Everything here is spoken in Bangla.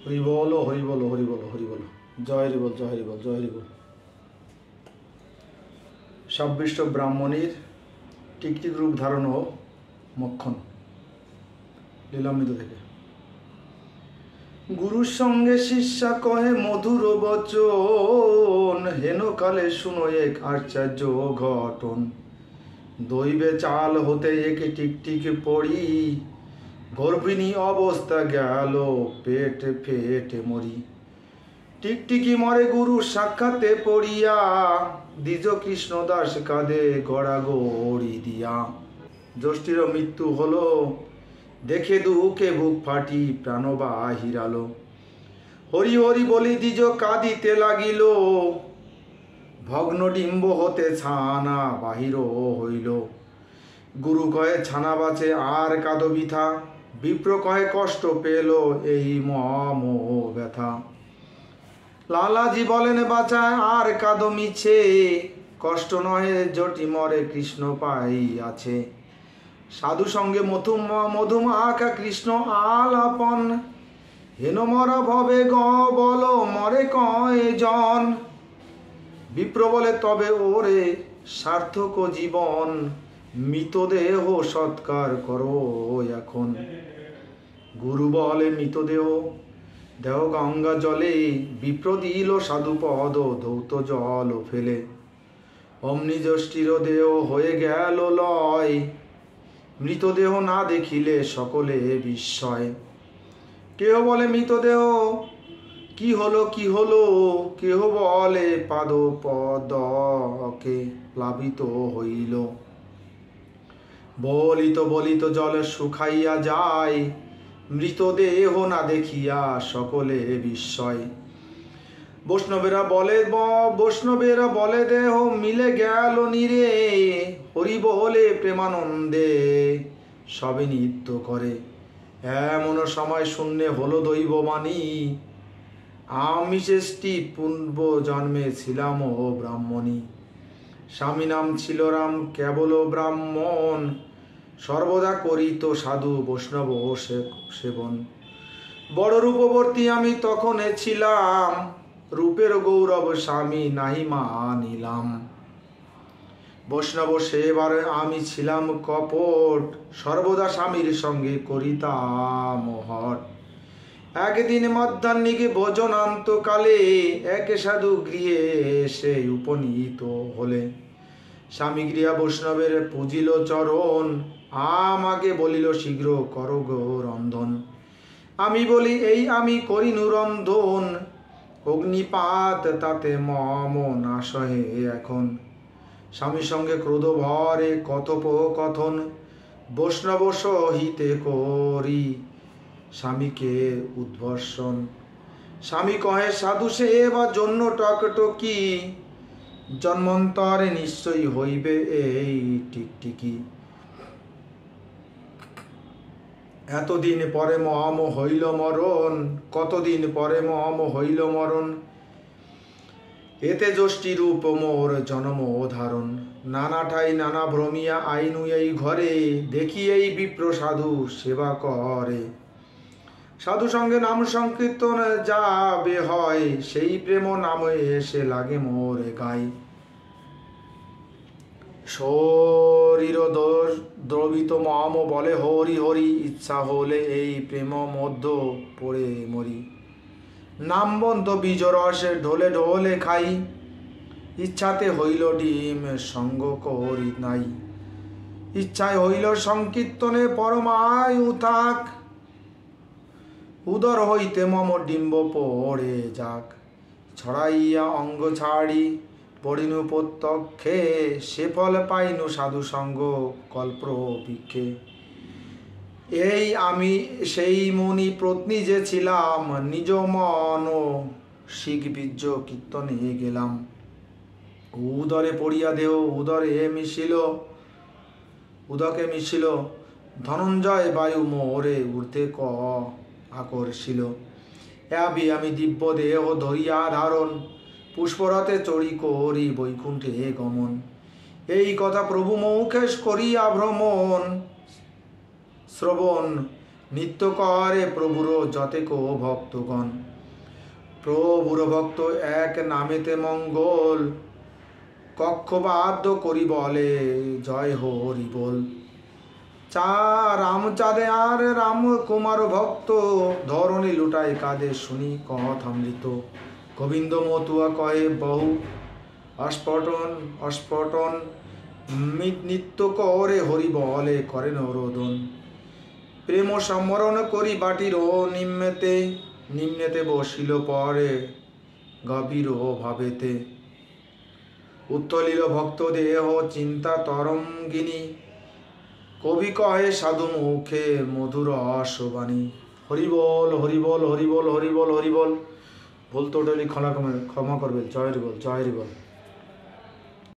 হরি বল হরি বল হরি বল হরি বল, জয় হরি বল জয় হরি বল জয় হরি বল। সবিষ্ট ব্রাহ্মণীর টিকটিক রূপ ধারণ ও মক্ষণ, লীলামৃত থেকে। গুরুর সঙ্গে শিষ্যা কহে মধুর বচন, হেন কালে শুনো এক আশ্চর্য ঘটন। দৈবে চাল হতে এক টিকটিক পড়ি, গর্ভিণী অবস্থা গেল পেট ফেটে মরি। টিকটিকি মরে গুরু সাক্ষাতে পড়িয়া, দ্বিজ কৃষ্ণদাস কাঁদে গড়াগড়ি দিয়া। জ্যৈষ্ঠীর মৃত্যু হলো, দেখে দুঃখে বুক ফাটি প্রাণ বাহিরালো। হরি হরি বলি দ্বিজ কাঁদিতে লাগিল, ভগ্ন ডিম্ব হতে ছানা বাহির হইল। গুরু কয়ে ছানা বাঁচে আর কাঁদ বৃথা, বিপ্র কয়ে কষ্ট পেল এই মম ব্যথা। লালাজি বলেন বাঁচায় আর কাঁদ মিছে, কষ্ট নহে জটি মরে কৃষ্ণ পাই আছে। সাধু সঙ্গে মধুমাখা কৃষ্ণ আলাপন, হেন মরা ভবে গ বল মরে কয়জন। বিপ্র বলে তবে ওরে সার্থক জীবন, মৃতদেহ সৎকার করো এখন। গুরু বলে মৃতদেহ দেহ গঙ্গা জলে, বিপ্র দিল সাধু পদ ধৌত জল ফেলে। অমনি জ্যৈষ্ঠীর দেহ হয়ে গেল লয়, মৃতদেহ না দেখিলে সকলে বিস্ময়। কেহ বলে মৃতদেহ কি হলো কি হলো, কেহ বলে পাদ পদকে প্লাবিত হইল। বলিত বলিত জল শুকাইয়া যায়, মৃতদেহ না দেখিয়া সকলে বিস্ময়। বৈষ্ণবেরা বলে দেহ মিলে গেল নীরে, হরি বলে প্রেমানন্দে সবে নৃত্য করে। এমন সময় শূন্য হলো দৈববাণী, আমি শেষ্টি পূর্ব জন্মে ছিলাম ও ব্রাহ্মণী। স্বামী নাম ছিল রাম কেবল ব্রাহ্মণ, সর্বদা করিত সাধু বৈষ্ণব সেবন। বড় রূপবর্তী আমি তখন ছিলাম, রূপের গৌরব স্বামী নাহি মানিলাম। বৈষ্ণব সেবার আমি ছিলাম কপট, সর্বদা স্বামীর সঙ্গে করিতাম হট। একদিন মধ্যাহ্নিকে ভোজনান্তকালে, এক সাধু গৃহে এসে উপনীত হলে। স্বামী গৃহা বৈষ্ণবের পূজিল চরণ, আমাকে বলিল শীঘ্র কর গো রন্ধন। আমি বলি এই আমি করিনু রন্ধন, অগ্নিপাত তাতে মম না সহে এখন। স্বামীর সঙ্গে ক্রোধ ভরে কথোপকথন, বৈষ্ণব সহিতে করি স্বামীকে উদ্ভর্ষণ। স্বামী কহে সাধু সেবা জন্য টকটকি, জন্মন্তরে নিশ্চয়ই হইবে এই টিকটিকি। এতদিন পরে মম হইল মরণ, কতদিন পরে মম হইল মরণ। এতে জ্যৈষ্ঠী রূপ মোর জন্ম ধারণ। নানা ঠাই নানা ভ্রমিয়া আইনু এই ঘরে, দেখি এই বিপ্র সাধু সেবা করে। সাধু সঙ্গে নাম সংকীর্তন যাবে হয়, সেই প্রেম নামে এসে লাগে মোরে গাই। শরীর দ্রবিত মম বলে হরি হরি, ইচ্ছা হলে এই প্রেম মধ্য পড়ে মরি। নামবন্ত বীজ রসে ঢোলে ঢোলে খাই, ইচ্ছাতে হইল ডিম সঙ্গ করি নাই। ইচ্ছায় হইল সংকীর্তনে পরমায়ু থাক, উদর হইতে মম ডিম্ব পড়ে যাক। ছড়াইয়া অঙ্গ ছাড়ি পড়িনু প্রত্যক্ষে, সে ফল পাইনু সাধু সঙ্গ কল্প বৃক্ষে। এই আমি সেই মুনি পত্নী যে ছিলাম, নিজ মন শিখ বীর্য কীর্তনে গেলাম। উদরে পড়িয়া দেহ উদরে উদকে মিশিল, ধনঞ্জয় বায়ু মোরে উর্ধে আকর্ষিল। আমি দিব্য দেহ ধরিয়া ধারণ, পুষ্পরথে চড়ি করি বৈকুণ্ঠে গমন। এই কথা প্রভু মৌখেশ করিয়া ভ্রমণ, শ্রবণ নিত্য করে প্রভুর যতেক ভক্তগণ। প্রভুর ভক্ত এক নামেতে মঙ্গল, কক্ষবাদ্য করি বলে জয় হরি বল। রামচাঁদে আর রাম কুমার ভক্ত, ধরণী লুটায় কাঁদে শুনি কথামৃত। গোবিন্দ মতুয়া কহে বহু অস্ফটন অস্ফটন, নিত্য করে হরি বলে করেন রোদন। প্রেম সম্মরণ করি বাটির নিম্নেতে, নিম্নেতে বসিল পরে গভীর ভাবেতে। উত্তলিল ভক্ত দেহ চিন্তা তরঙ্গিনী, কবি কহে সাধু মুখে মধুর অশ্ববাণী। হরিবল হরিবল হরিবল হরিবল হরিবল। ভুল টোটালি ক্ষমা করবেন। জয় হরি বল, জয় হরি বল।